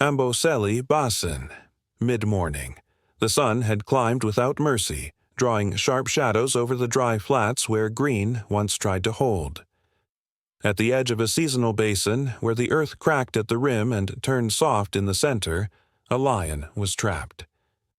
Amboseli Basin. Mid-morning. The sun had climbed without mercy, drawing sharp shadows over the dry flats where green once tried to hold. At the edge of a seasonal basin, where the earth cracked at the rim and turned soft in the center, a lion was trapped.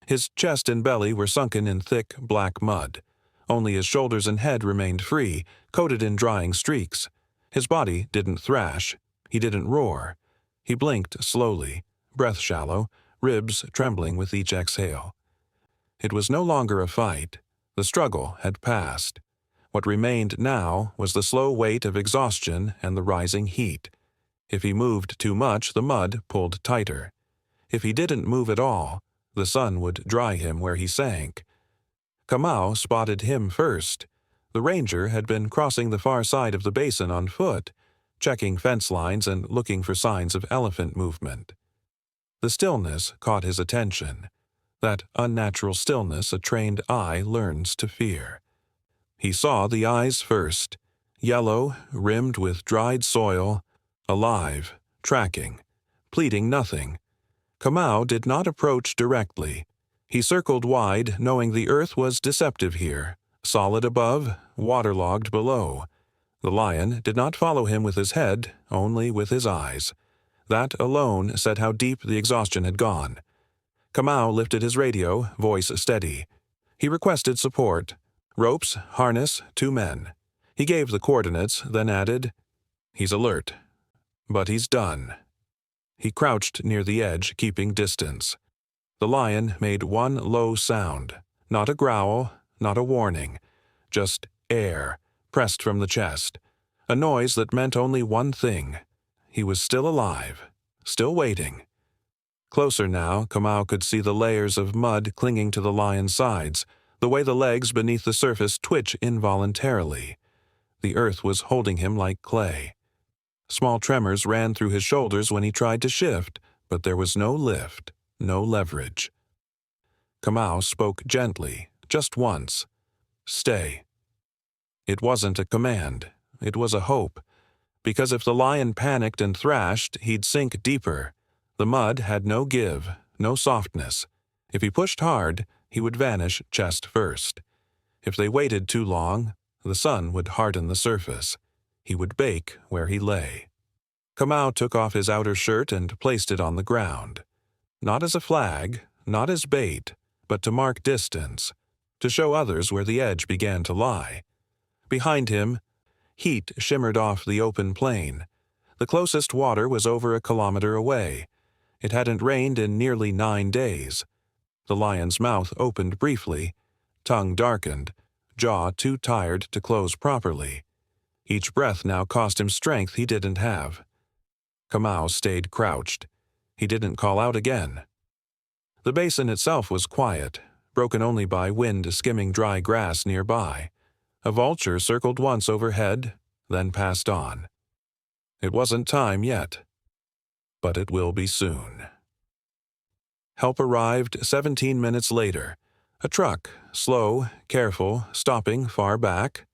His chest and belly were sunken in thick, black mud. Only his shoulders and head remained free, coated in drying streaks. His body didn't thrash. He didn't roar. He blinked slowly, breath shallow, ribs trembling with each exhale. It was no longer a fight. The struggle had passed. What remained now was the slow weight of exhaustion and the rising heat. If he moved too much, the mud pulled tighter. If he didn't move at all, the sun would dry him where he sank. Kamau spotted him first. The ranger had been crossing the far side of the basin on foot, checking fence lines and looking for signs of elephant movement. The stillness caught his attention, that unnatural stillness a trained eye learns to fear. He saw the eyes first, yellow, rimmed with dried soil, alive, tracking, pleading nothing. Kamau did not approach directly. He circled wide, knowing the earth was deceptive here, solid above, waterlogged below. The lion did not follow him with his head, only with his eyes. That alone said how deep the exhaustion had gone. Kamau lifted his radio, voice steady. He requested support. Ropes, harness, 2 men. He gave the coordinates, then added, "He's alert. But he's done." He crouched near the edge, keeping distance. The lion made one low sound, not a growl, not a warning, just air, pressed from the chest, a noise that meant only one thing. He was still alive, still waiting. Closer now, Kamau could see the layers of mud clinging to the lion's sides, the way the legs beneath the surface twitch involuntarily. The earth was holding him like clay. Small tremors ran through his shoulders when he tried to shift, but there was no lift, no leverage. Kamau spoke gently, just once. "Stay." It wasn't a command. It was a hope. Because if the lion panicked and thrashed, he'd sink deeper. The mud had no give, no softness. If he pushed hard, he would vanish chest first. If they waited too long, the sun would harden the surface. He would bake where he lay. Kamau took off his outer shirt and placed it on the ground. Not as a flag, not as bait, but to mark distance, to show others where the edge began to lie. Behind him, heat shimmered off the open plain. The closest water was over a kilometer away. It hadn't rained in nearly 9 days. The lion's mouth opened briefly, tongue darkened, jaw too tired to close properly. Each breath now cost him strength he didn't have. Kamau stayed crouched. He didn't call out again. The basin itself was quiet, broken only by wind skimming dry grass nearby. A vulture circled once overhead, then passed on. It wasn't time yet, but it will be soon. Help arrived 17 minutes later. A truck, slow, careful, stopping far back.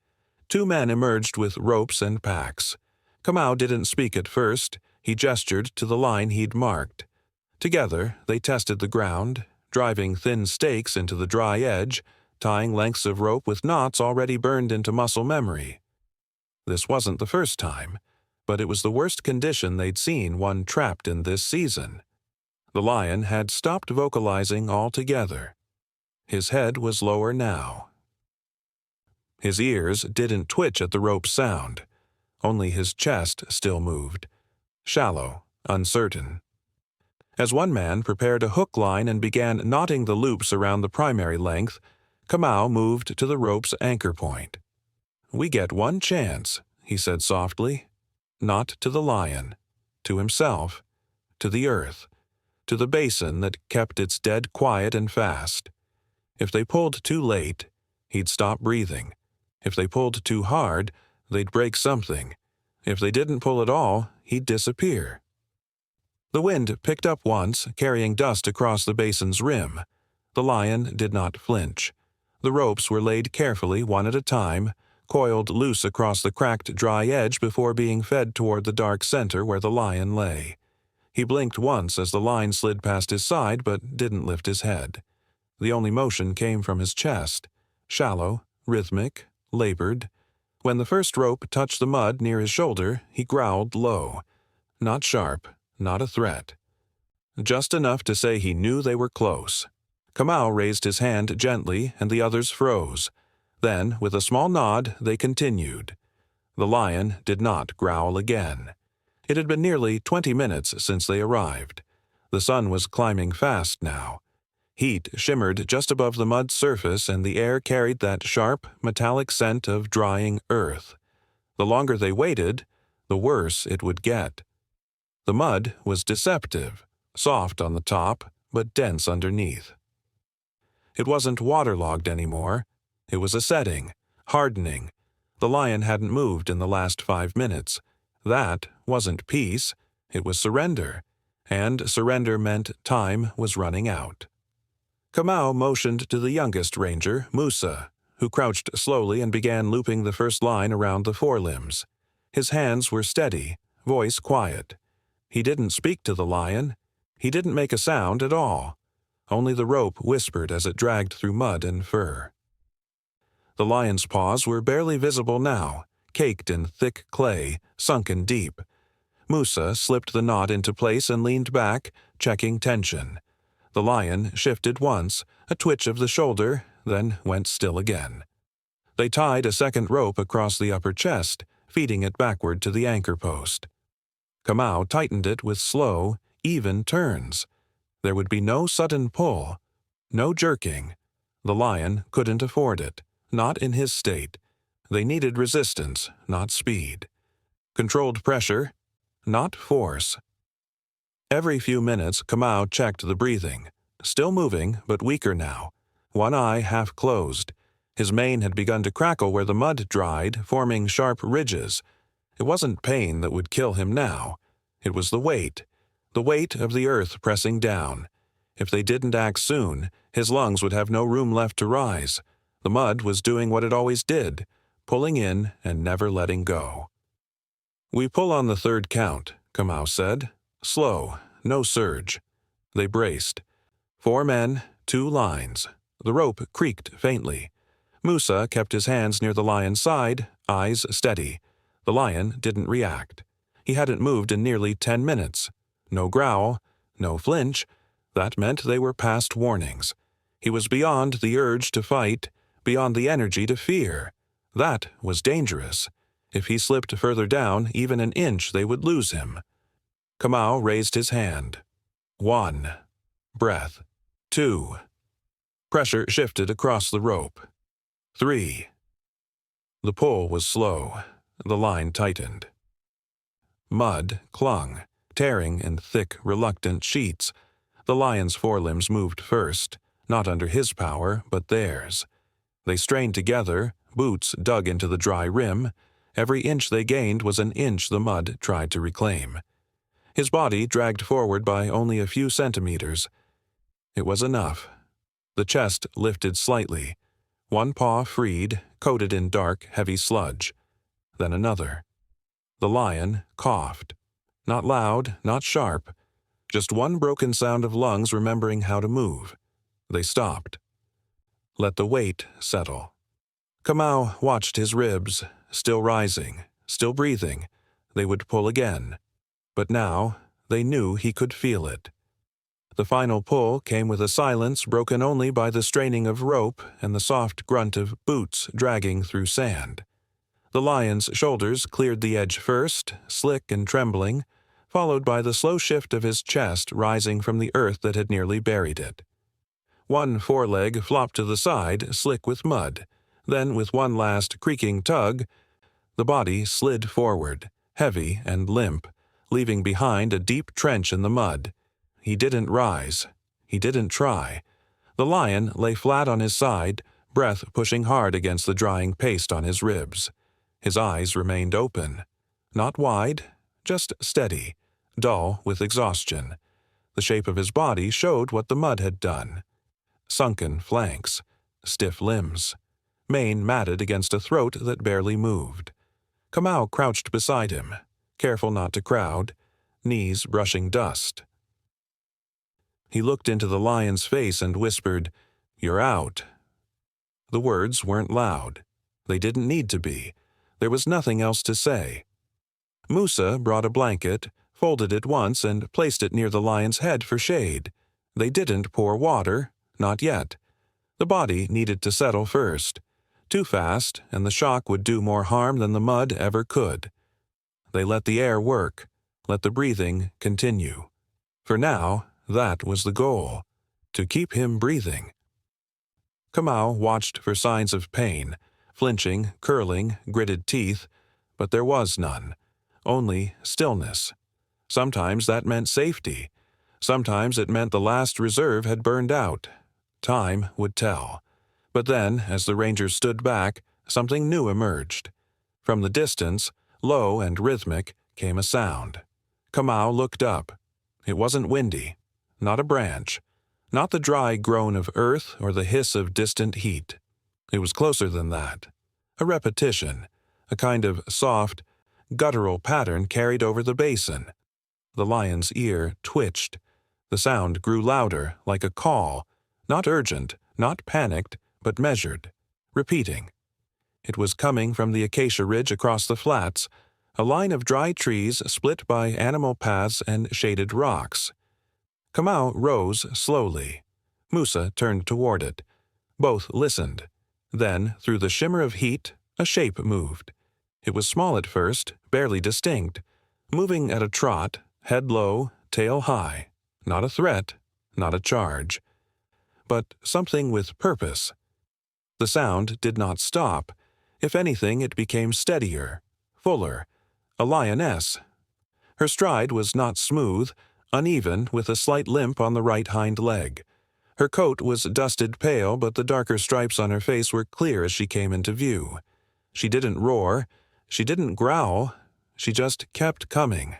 2 men emerged with ropes and packs. Kamau didn't speak at first. He gestured to the line he'd marked. Together, they tested the ground, driving thin stakes into the dry edge, tying lengths of rope with knots already burned into muscle memory. This wasn't the first time, but it was the worst condition they'd seen one trapped in this season. The lion had stopped vocalizing altogether. His head was lower now. His ears didn't twitch at the rope's sound. Only his chest still moved. Shallow, uncertain. As one man prepared a hook line and began knotting the loops around the primary length, Kamau moved to the rope's anchor point. "We get one chance," he said softly. Not to the lion, to himself, to the earth, to the basin that kept its dead quiet and fast. If they pulled too late, he'd stop breathing. If they pulled too hard, they'd break something. If they didn't pull at all, he'd disappear. The wind picked up once, carrying dust across the basin's rim. The lion did not flinch. The ropes were laid carefully, one at a time, coiled loose across the cracked, dry edge before being fed toward the dark center where the lion lay. He blinked once as the line slid past his side but didn't lift his head. The only motion came from his chest, shallow, rhythmic, labored. When the first rope touched the mud near his shoulder, he growled low. Not sharp, not a threat. Just enough to say he knew they were close. Kamau raised his hand gently and the others froze. Then, with a small nod, they continued. The lion did not growl again. It had been nearly 20 minutes since they arrived. The sun was climbing fast now. Heat shimmered just above the mud's surface and the air carried that sharp, metallic scent of drying earth. The longer they waited, the worse it would get. The mud was deceptive, soft on the top, but dense underneath. It wasn't waterlogged anymore. It was setting, hardening. The lion hadn't moved in the last 5 minutes. That wasn't peace, it was surrender, and surrender meant time was running out. Kamau motioned to the youngest ranger, Musa, who crouched slowly and began looping the first line around the forelimbs. His hands were steady, voice quiet. He didn't speak to the lion. He didn't make a sound at all. Only the rope whispered as it dragged through mud and fur. The lion's paws were barely visible now, caked in thick clay, sunken deep. Musa slipped the knot into place and leaned back, checking tension. The lion shifted once, a twitch of the shoulder, then went still again. They tied a second rope across the upper chest, feeding it backward to the anchor post. Kamau tightened it with slow, even turns. There would be no sudden pull, no jerking. The lion couldn't afford it, not in his state. They needed resistance, not speed. Controlled pressure, not force. Every few minutes, Kamau checked the breathing. Still moving, but weaker now. One eye half closed. His mane had begun to crackle where the mud dried, forming sharp ridges. It wasn't pain that would kill him now. It was the weight of the earth pressing down. If they didn't act soon, his lungs would have no room left to rise. The mud was doing what it always did, pulling in and never letting go. "We pull on the third count," Kamau said. Slow, no surge. They braced. 4 men, 2 lines. The rope creaked faintly. Musa kept his hands near the lion's side, eyes steady. The lion didn't react. He hadn't moved in nearly 10 minutes. No growl, no flinch. That meant they were past warnings. He was beyond the urge to fight, beyond the energy to fear. That was dangerous. If he slipped further down, even an inch, they would lose him. Kamau raised his hand. 1. Breath. 2. Pressure shifted across the rope. 3. The pull was slow. The line tightened. Mud clung, tearing in thick, reluctant sheets. The lion's forelimbs moved first, not under his power, but theirs. They strained together, boots dug into the dry rim. Every inch they gained was an inch the mud tried to reclaim. His body dragged forward by only a few centimeters. It was enough. The chest lifted slightly. One paw freed, coated in dark, heavy sludge. Then another. The lion coughed. Not loud, not sharp. Just one broken sound of lungs remembering how to move. They stopped. Let the weight settle. Kamau watched his ribs, still rising, still breathing. They would pull again. But now, they knew he could feel it. The final pull came with a silence broken only by the straining of rope and the soft grunt of boots dragging through sand. The lion's shoulders cleared the edge first, slick and trembling, followed by the slow shift of his chest rising from the earth that had nearly buried it. One foreleg flopped to the side, slick with mud. Then, with one last creaking tug, the body slid forward, heavy and limp, leaving behind a deep trench in the mud. He didn't rise. He didn't try. The lion lay flat on his side, breath pushing hard against the drying paste on his ribs. His eyes remained open. Not wide, just steady, dull with exhaustion. The shape of his body showed what the mud had done. Sunken flanks, stiff limbs, mane matted against a throat that barely moved. Kamau crouched beside him, careful not to crowd. knees brushing dust. He looked into the lion's face and whispered, "You're out." The words weren't loud. They didn't need to be. There was nothing else to say. Musa brought a blanket, folded it once, and placed it near the lion's head for shade. They didn't pour water, not yet. The body needed to settle first. Too fast, and the shock would do more harm than the mud ever could. They let the air work, let the breathing continue. For now, that was the goal, to keep him breathing. Kamau watched for signs of pain, flinching, curling, gritted teeth, but there was none, only stillness. Sometimes that meant safety. Sometimes it meant the last reserve had burned out. Time would tell. But then, as the rangers stood back, something new emerged. From the distance, low and rhythmic, came a sound. Kamau looked up. It wasn't windy, not a branch, not the dry groan of earth or the hiss of distant heat. It was closer than that. A repetition, a kind of soft, guttural pattern carried over the basin. The lion's ear twitched. The sound grew louder, like a call, not urgent, not panicked, but measured, repeating. It was coming from the acacia ridge across the flats, a line of dry trees split by animal paths and shaded rocks. Kamau rose slowly. Musa turned toward it. Both listened. Then, through the shimmer of heat, a shape moved. It was small at first, barely distinct, moving at a trot, head low, tail high. Not a threat, not a charge, but something with purpose. The sound did not stop. If anything, it became steadier, fuller. A lioness. Her stride was not smooth, uneven, with a slight limp on the right hind leg. Her coat was dusted pale, but the darker stripes on her face were clear as she came into view. She didn't roar. She didn't growl. She just kept coming.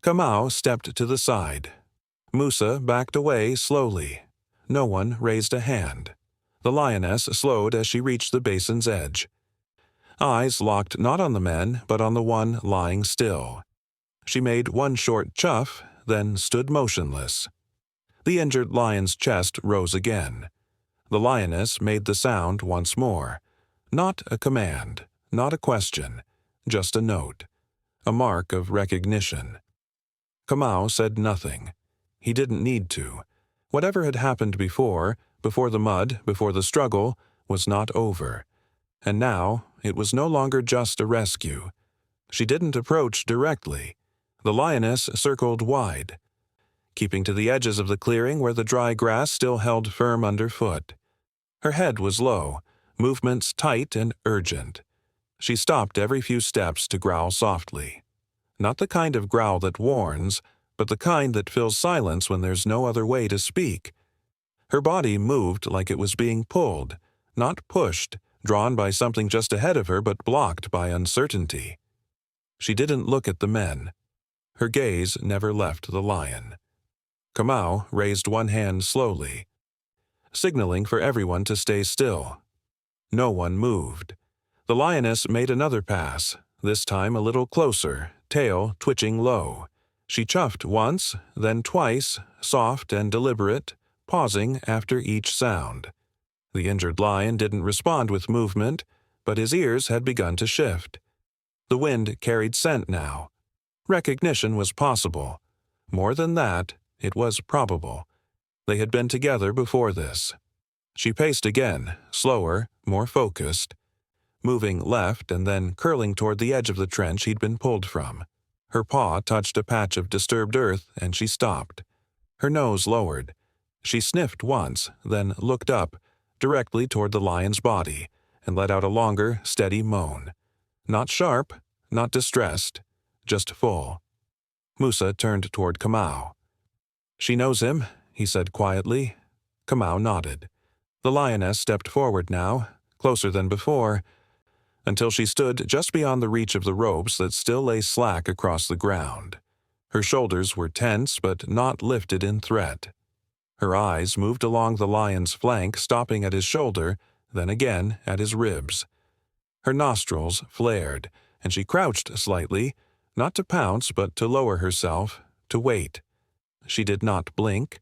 Kamau stepped to the side. Musa backed away slowly. No one raised a hand. The lioness slowed as she reached the basin's edge. Eyes locked not on the men, but on the one lying still. She made one short chuff, then stood motionless. The injured lion's chest rose again. The lioness made the sound once more. Not a command, not a question, just a note, a mark of recognition. Kamau said nothing. He didn't need to. Whatever had happened before the mud, before the struggle, was not over. And now, it was no longer just a rescue. She didn't approach directly. The lioness circled wide, keeping to the edges of the clearing where the dry grass still held firm underfoot. Her head was low, movements tight and urgent. She stopped every few steps to growl softly. Not the kind of growl that warns, but the kind that fills silence when there's no other way to speak. Her body moved like it was being pulled, not pushed, drawn by something just ahead of her but blocked by uncertainty. She didn't look at the men. Her gaze never left the lion. Kamau raised one hand slowly, signaling for everyone to stay still. No one moved. The lioness made another pass, this time a little closer, tail twitching low. She chuffed once, then twice, soft and deliberate, pausing after each sound. The injured lion didn't respond with movement, but his ears had begun to shift. The wind carried scent now. Recognition was possible. More than that, it was probable. They had been together before this. She paced again, slower, more focused, moving left and then curling toward the edge of the trench he'd been pulled from. Her paw touched a patch of disturbed earth, and she stopped. Her nose lowered. She sniffed once, then looked up, directly toward the lion's body, and let out a longer, steady moan. Not sharp, not distressed, just full. Musa turned toward Kamau. "She knows him," he said quietly. Kamau nodded. The lioness stepped forward now, closer than before, until she stood just beyond the reach of the ropes that still lay slack across the ground. Her shoulders were tense but not lifted in threat. Her eyes moved along the lion's flank, stopping at his shoulder, then again at his ribs. Her nostrils flared, and she crouched slightly, Not to pounce, but to lower herself, to wait. She did not blink.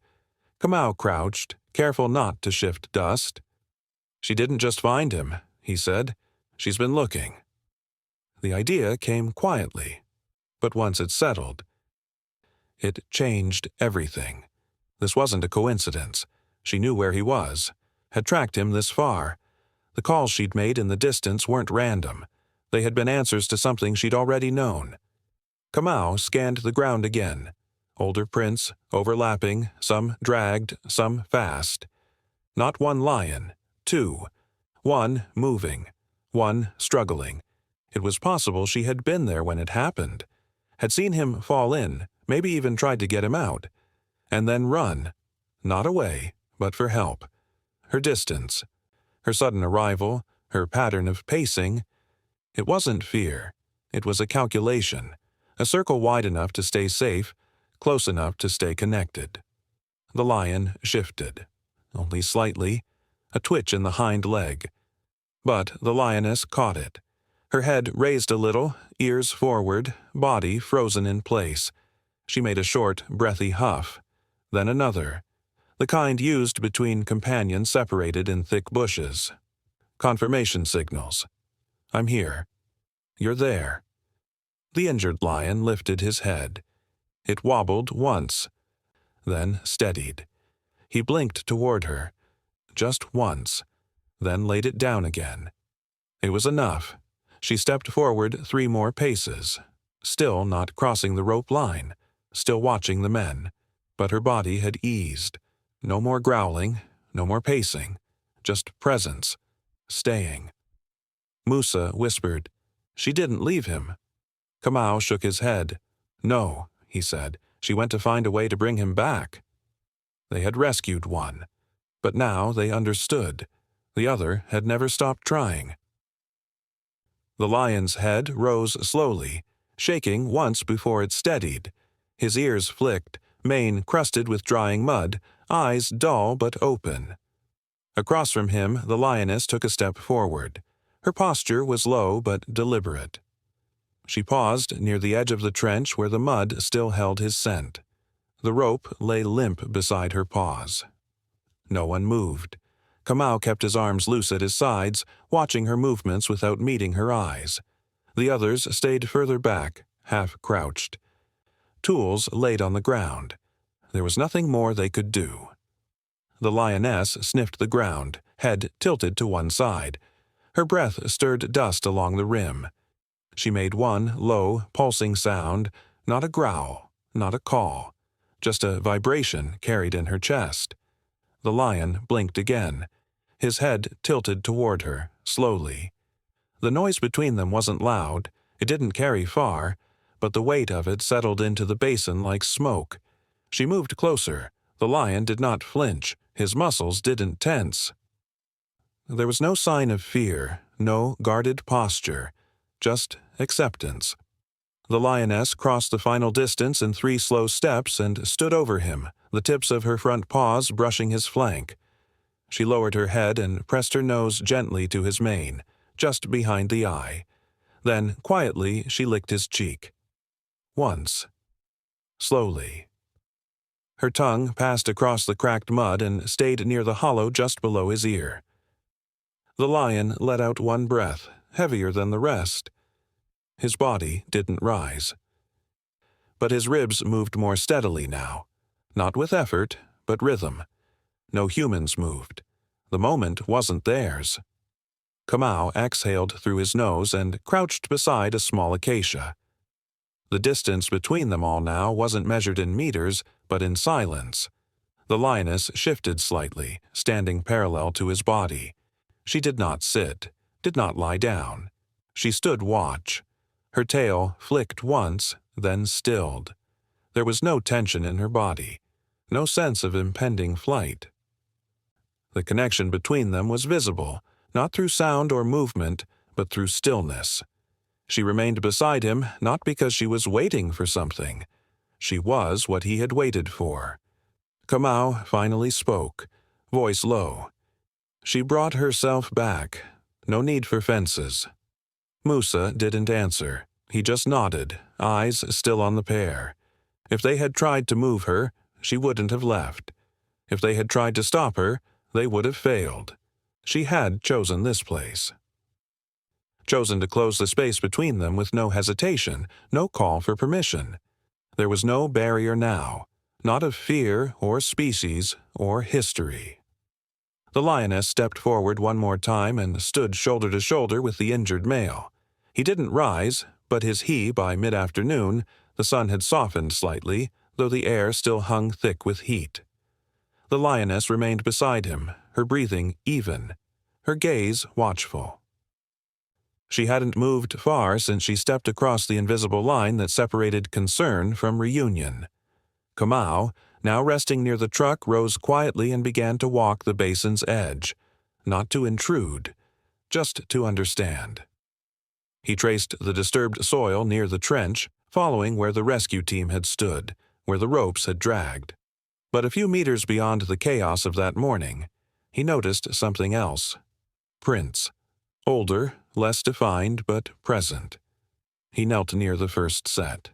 Kamau crouched, careful not to shift dust. "She didn't just find him," he said. "She's been looking." The idea came quietly, but once it settled, it changed everything. This wasn't a coincidence. She knew where he was, had tracked him this far. The calls she'd made in the distance weren't random. They had been answers to something she'd already known. Kamau scanned the ground again. Older prints, overlapping, some dragged, some fast. Not one lion, two. One moving, one struggling. It was possible she had been there when it happened, had seen him fall in, maybe even tried to get him out, and then run. Not away, but for help. Her distance, her sudden arrival, her pattern of pacing. It wasn't fear. It was a calculation, a circle wide enough to stay safe, close enough to stay connected. The lion shifted, only slightly, a twitch in the hind leg. But the lioness caught it. Her head raised a little, ears forward, body frozen in place. She made a short, breathy huff, then another, the kind used between companions separated in thick bushes. Confirmation signals. "I'm here." "You're there." The injured lion lifted his head. It wobbled once, then steadied. He blinked toward her, just once, then laid it down again. It was enough. She stepped forward 3 more paces, still not crossing the rope line, still watching the men. But her body had eased. No more growling, no more pacing, just presence, staying. Musa whispered, "She didn't leave him." Kamau shook his head. "No," he said, "she went to find a way to bring him back." They had rescued one, but now they understood. The other had never stopped trying. The lion's head rose slowly, shaking once before it steadied. His ears flicked, mane crusted with drying mud, eyes dull but open. Across from him, the lioness took a step forward. Her posture was low but deliberate. She paused near the edge of the trench where the mud still held his scent. The rope lay limp beside her paws. No one moved. Kamau kept his arms loose at his sides, watching her movements without meeting her eyes. The others stayed further back, half crouched. Tools laid on the ground. There was nothing more they could do. The lioness sniffed the ground, head tilted to one side. Her breath stirred dust along the rim. She made one low, pulsing sound, not a growl, not a call, just a vibration carried in her chest. The lion blinked again, his head tilted toward her, slowly. The noise between them wasn't loud, it didn't carry far, but the weight of it settled into the basin like smoke. She moved closer. The lion did not flinch, his muscles didn't tense. There was no sign of fear, no guarded posture, just acceptance. The lioness crossed the final distance in 3 slow steps and stood over him, the tips of her front paws brushing his flank. She lowered her head and pressed her nose gently to his mane, just behind the eye. Then, quietly, she licked his cheek. Once. Slowly. Her tongue passed across the cracked mud and stayed near the hollow just below his ear. The lion let out one breath, heavier than the rest. His body didn't rise. But his ribs moved more steadily now, not with effort, but rhythm. No humans moved. The moment wasn't theirs. Kamau exhaled through his nose and crouched beside a small acacia. The distance between them all now wasn't measured in meters, but in silence. The lioness shifted slightly, standing parallel to his body. She did not sit, did not lie down. She stood watch. Her tail flicked once, then stilled. There was no tension in her body, no sense of impending flight. The connection between them was visible, not through sound or movement, but through stillness. She remained beside him not because she was waiting for something. She was what he had waited for. Kamau finally spoke, voice low. She brought herself back. No need for fences. Musa didn't answer. He just nodded, eyes still on the pair. If they had tried to move her, she wouldn't have left. If they had tried to stop her, they would have failed. She had chosen this place. Chosen to close the space between them with no hesitation, no call for permission. There was no barrier now, not of fear or species or history. The lioness stepped forward one more time and stood shoulder to shoulder with the injured male. He didn't rise, but by mid-afternoon, the sun had softened slightly, though the air still hung thick with heat. The lioness remained beside him, her breathing even, her gaze watchful. She hadn't moved far since she stepped across the invisible line that separated concern from reunion. Kamau, now resting near the truck, rose quietly and began to walk the basin's edge, not to intrude, just to understand. He traced the disturbed soil near the trench, following where the rescue team had stood, where the ropes had dragged. But a few meters beyond the chaos of that morning, he noticed something else. Prints. Older, less defined, but present. He knelt near the first set.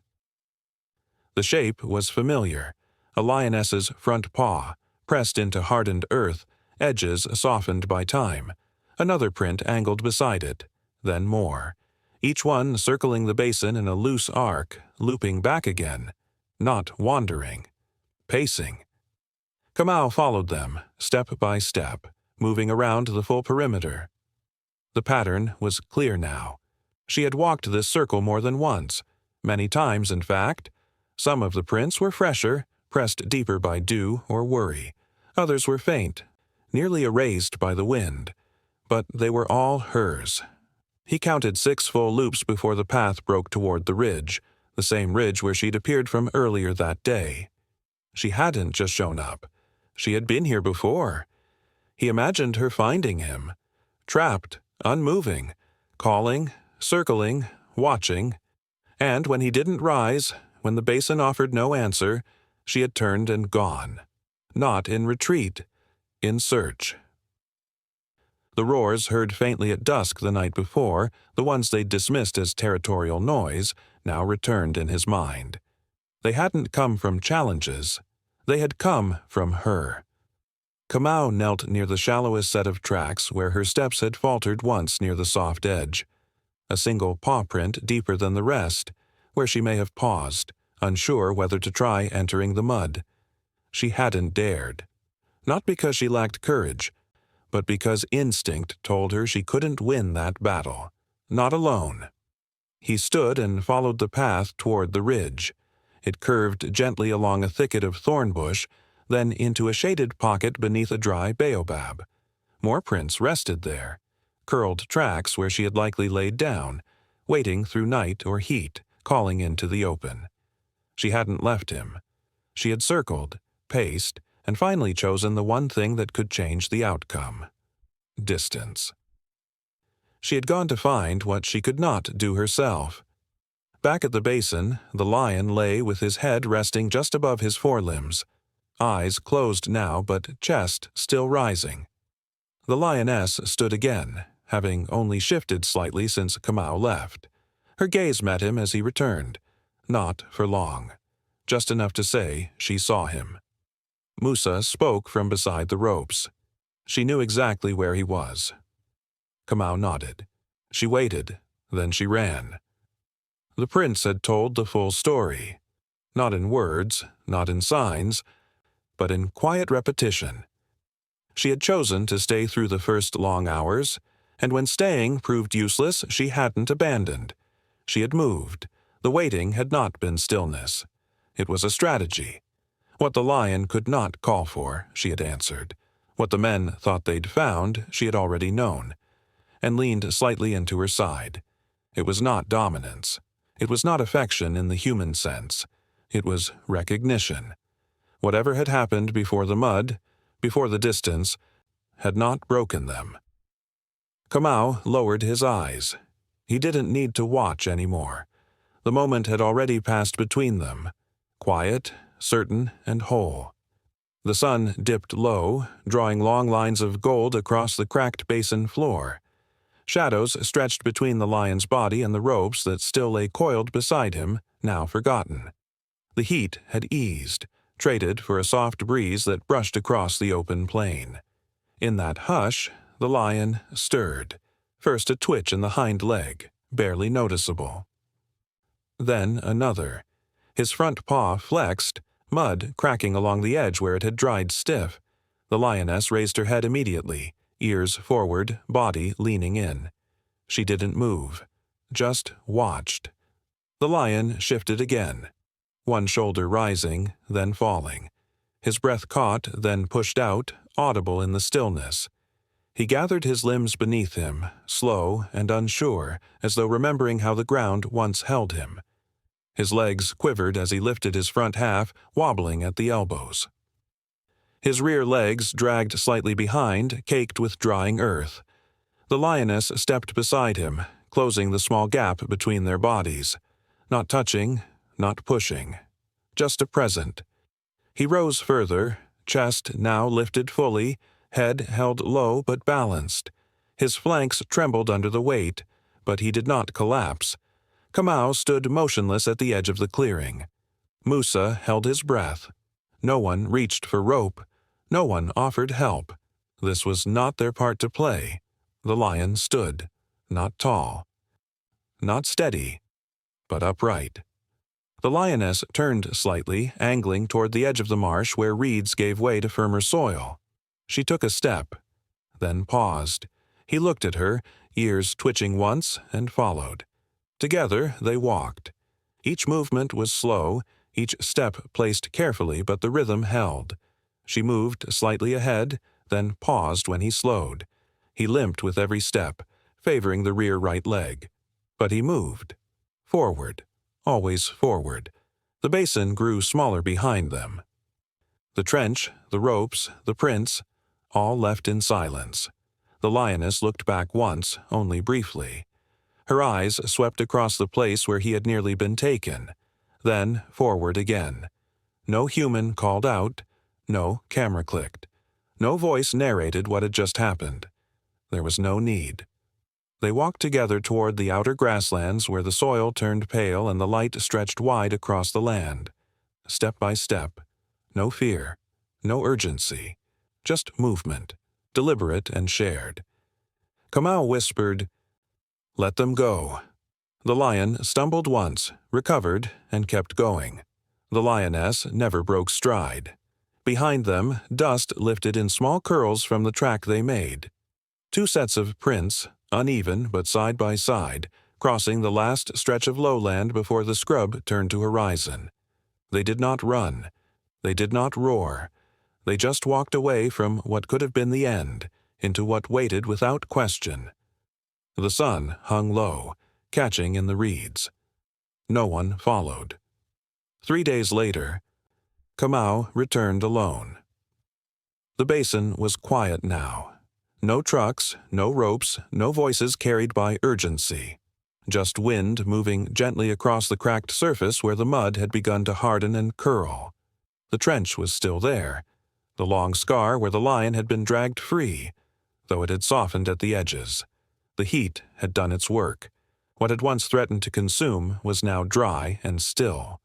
The shape was familiar, a lioness's front paw, pressed into hardened earth, edges softened by time. Another print angled beside it, then more, each one circling the basin in a loose arc, looping back again, not wandering, pacing. Kamau followed them, step by step, moving around the full perimeter. The pattern was clear now. She had walked this circle more than once, many times in fact. Some of the prints were fresher, pressed deeper by dew or worry. Others were faint, nearly erased by the wind. But they were all hers. He counted 6 full loops before the path broke toward the ridge, the same ridge where she'd appeared from earlier that day. She hadn't just shown up. She had been here before. He imagined her finding him, trapped, unmoving, calling, circling, watching. And when he didn't rise, when the basin offered no answer, she had turned and gone. Not in retreat, in search. The roars heard faintly at dusk the night before, the ones they'd dismissed as territorial noise, now returned in his mind. They hadn't come from challenges. They had come from her. Kamau knelt near the shallowest set of tracks where her steps had faltered once near the soft edge. A single paw print deeper than the rest, where she may have paused, unsure whether to try entering the mud. She hadn't dared. Not because she lacked courage, but because instinct told her she couldn't win that battle. Not alone. He stood and followed the path toward the ridge. It curved gently along a thicket of thorn bush, then into a shaded pocket beneath a dry baobab. More prints rested there, curled tracks where she had likely laid down, waiting through night or heat, calling into the open. She hadn't left him. She had circled, paced, and finally chosen the one thing that could change the outcome: distance. She had gone to find what she could not do herself. Back at the basin, the lion lay with his head resting just above his forelimbs, eyes closed now but chest still rising. The lioness stood again, having only shifted slightly since Kamau left. Her gaze met him as he returned, not for long, just enough to say she saw him. Musa spoke from beside the ropes. She knew exactly where he was. Kamau nodded. She waited, then she ran. The prince had told the full story, not in words, not in signs, but in quiet repetition. She had chosen to stay through the first long hours, and when staying proved useless, she hadn't abandoned. She had moved. The waiting had not been stillness. It was a strategy. What the lion could not call for, she had answered. What the men thought they'd found, she had already known, and leaned slightly into her side. It was not dominance. It was not affection in the human sense. It was recognition. Whatever had happened before the mud, before the distance, had not broken them. Kamau lowered his eyes. He didn't need to watch anymore. The moment had already passed between them, quiet, certain, and whole. The sun dipped low, drawing long lines of gold across the cracked basin floor. Shadows stretched between the lion's body and the ropes that still lay coiled beside him, now forgotten. The heat had eased, traded for a soft breeze that brushed across the open plain. In that hush, the lion stirred, first a twitch in the hind leg, barely noticeable. Then another. His front paw flexed, mud cracking along the edge where it had dried stiff. The lioness raised her head immediately, ears forward, body leaning in. She didn't move, just watched. The lion shifted again, one shoulder rising, then falling. His breath caught, then pushed out, audible in the stillness. He gathered his limbs beneath him, slow and unsure, as though remembering how the ground once held him. His legs quivered as he lifted his front half, wobbling at the elbows. His rear legs dragged slightly behind, caked with drying earth. The lioness stepped beside him, closing the small gap between their bodies. Not touching, not pushing. Just a present. He rose further, chest now lifted fully, head held low but balanced. His flanks trembled under the weight, but he did not collapse. Kamau stood motionless at the edge of the clearing. Musa held his breath. No one reached for rope. No one offered help. This was not their part to play. The lion stood, not tall, not steady, but upright. The lioness turned slightly, angling toward the edge of the marsh where reeds gave way to firmer soil. She took a step, then paused. He looked at her, ears twitching once, and followed. Together they walked. Each movement was slow, each step placed carefully, but the rhythm held. She moved slightly ahead, then paused when he slowed. He limped with every step, favoring the rear right leg. But he moved. Forward. Always forward. The basin grew smaller behind them. The trench, the ropes, the prints, all left in silence. The lioness looked back once, only briefly. Her eyes swept across the place where he had nearly been taken. Then forward again. No human called out. No camera clicked. No voice narrated what had just happened. There was no need. They walked together toward the outer grasslands where the soil turned pale and the light stretched wide across the land. Step by step. No fear. No urgency. Just movement, deliberate and shared. Kamau whispered, "Let them go." The lion stumbled once, recovered, and kept going. The lioness never broke stride. Behind them, dust lifted in small curls from the track they made. Two sets of prints, uneven but side by side, crossing the last stretch of lowland before the scrub turned to horizon. They did not run. They did not roar. They just walked away from what could have been the end, into what waited without question. The sun hung low, catching in the reeds. No one followed. 3 days later, Kamau returned alone. The basin was quiet now. No trucks, no ropes, no voices carried by urgency. Just wind moving gently across the cracked surface where the mud had begun to harden and curl. The trench was still there, the long scar where the lion had been dragged free, though it had softened at the edges. The heat had done its work. What had once threatened to consume was now dry and still.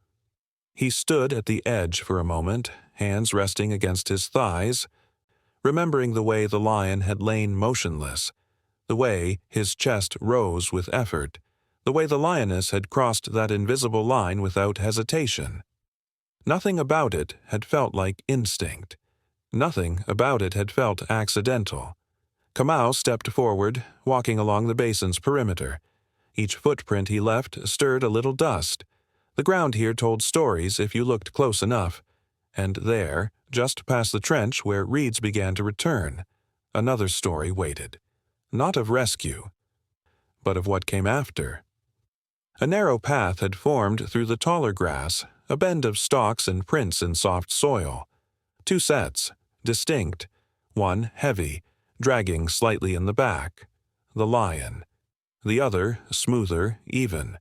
He stood at the edge for a moment, hands resting against his thighs, remembering the way the lion had lain motionless, the way his chest rose with effort, the way the lioness had crossed that invisible line without hesitation. Nothing about it had felt like instinct. Nothing about it had felt accidental. Kamau stepped forward, walking along the basin's perimeter. Each footprint he left stirred a little dust. The ground here told stories if you looked close enough. And there, just past the trench where reeds began to return, another story waited. Not of rescue, but of what came after. A narrow path had formed through the taller grass, a bend of stalks and prints in soft soil. 2 sets, distinct, one heavy, dragging slightly in the back, the lion. The other, smoother, even,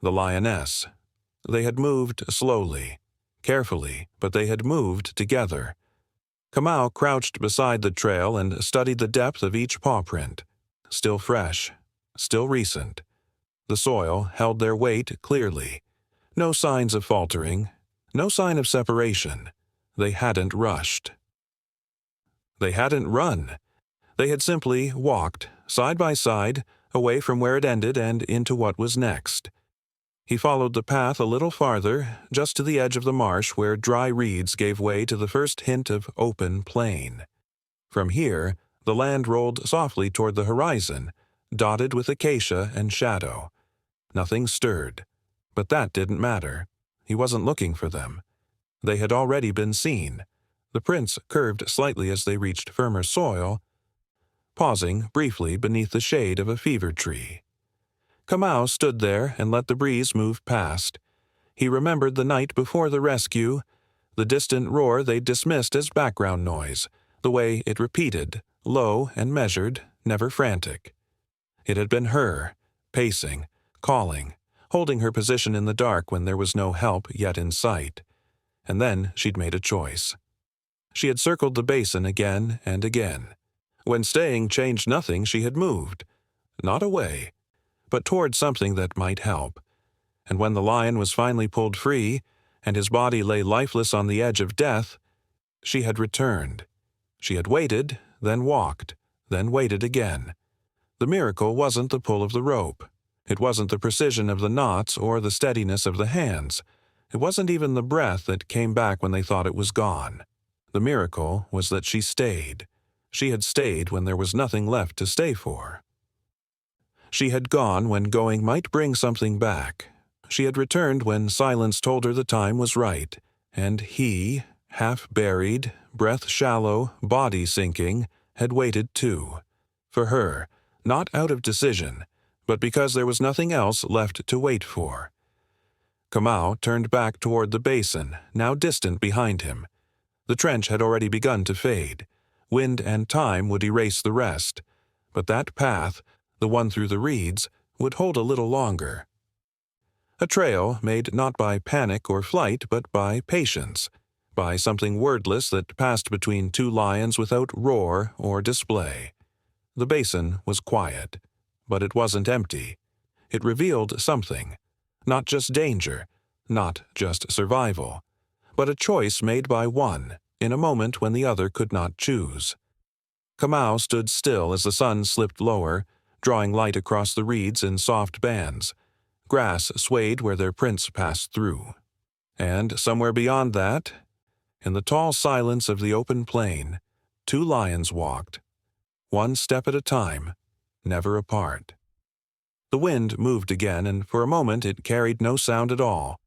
the lioness. They had moved slowly, carefully, but they had moved together. Kamau crouched beside the trail and studied the depth of each paw print. Still fresh, still recent. The soil held their weight clearly. No signs of faltering, no sign of separation. They hadn't rushed. They hadn't run. They had simply walked, side by side, away from where it ended and into what was next. He followed the path a little farther, just to the edge of the marsh where dry reeds gave way to the first hint of open plain. From here, the land rolled softly toward the horizon, dotted with acacia and shadow. Nothing stirred, but that didn't matter. He wasn't looking for them. They had already been seen. The prints curved slightly as they reached firmer soil, pausing briefly beneath the shade of a fever tree. Kamau stood there and let the breeze move past. He remembered the night before the rescue, the distant roar they dismissed as background noise, the way it repeated, low and measured, never frantic. It had been her, pacing, calling, holding her position in the dark when there was no help yet in sight. And then she'd made a choice. She had circled the basin again and again. When staying changed nothing, she had moved. Not away, but toward something that might help. And when the lion was finally pulled free, and his body lay lifeless on the edge of death, she had returned. She had waited, then walked, then waited again. The miracle wasn't the pull of the rope. It wasn't the precision of the knots or the steadiness of the hands. It wasn't even the breath that came back when they thought it was gone. The miracle was that she stayed. She had stayed when there was nothing left to stay for. She had gone when going might bring something back. She had returned when silence told her the time was right. And he, half buried, breath shallow, body sinking, had waited too. For her, not out of decision, but because there was nothing else left to wait for. Kamau turned back toward the basin, now distant behind him. The trench had already begun to fade. Wind and time would erase the rest. But that path, the one through the reeds, would hold a little longer. A trail made not by panic or flight, but by patience, by something wordless that passed between two lions without roar or display. The basin was quiet, but it wasn't empty. It revealed something, not just danger, not just survival, but a choice made by one in a moment when the other could not choose. Kamau stood still as the sun slipped lower, drawing light across the reeds in soft bands. Grass swayed where their prints passed through. And somewhere beyond that, in the tall silence of the open plain, two lions walked, one step at a time, never apart. The wind moved again, and for a moment it carried no sound at all.